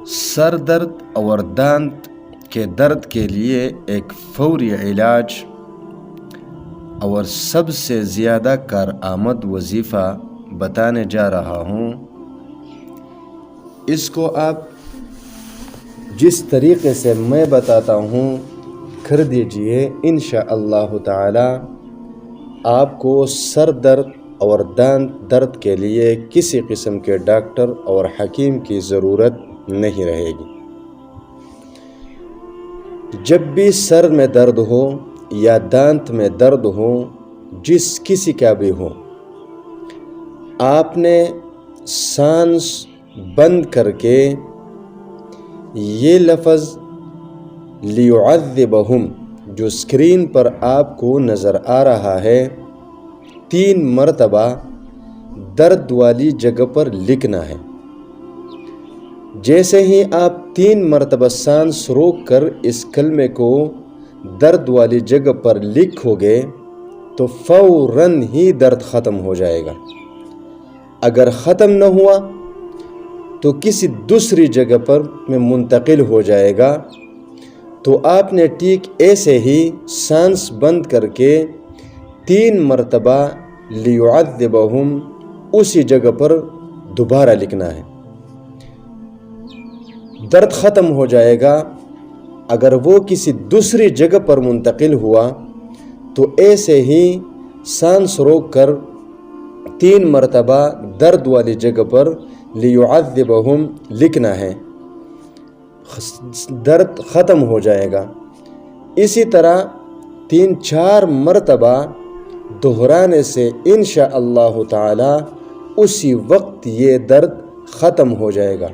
سر درد اور دانت کے درد کے لیے ایک فوری علاج اور سب سے زیادہ کارآمد وظیفہ بتانے جا رہا ہوں۔ اس کو آپ جس طریقے سے میں بتاتا ہوں کر دیجئے، انشاءاللہ تعالی آپ کو سر درد اور دانت درد کے لیے کسی قسم کے ڈاکٹر اور حکیم کی ضرورت نہیں رہے گی۔ جب بھی سر میں درد ہو یا دانت میں درد ہو، جس کسی کا بھی ہو، آپ نے سانس بند کر کے یہ لفظ لیعذبہم جو اسکرین پر آپ کو نظر آ رہا ہے 3 مرتبہ درد والی جگہ پر لکھنا ہے۔ جیسے ہی آپ 3 مرتبہ سانس روک کر اس کلمے کو درد والی جگہ پر لکھو گے تو فوراً ہی درد ختم ہو جائے گا۔ اگر ختم نہ ہوا تو کسی دوسری جگہ پر میں منتقل ہو جائے گا۔ تو آپ نے ٹھیک ایسے ہی سانس بند کر کے 3 مرتبہ لیعذبہم اسی جگہ پر دوبارہ لکھنا ہے، درد ختم ہو جائے گا۔ اگر وہ کسی دوسری جگہ پر منتقل ہوا تو ایسے ہی سانس روک کر 3 مرتبہ درد والی جگہ پر لیعذبہم لکھنا ہے، درد ختم ہو جائے گا۔ اسی طرح 3-4 مرتبہ دہرانے سے انشاءاللہ تعالی اسی وقت یہ درد ختم ہو جائے گا۔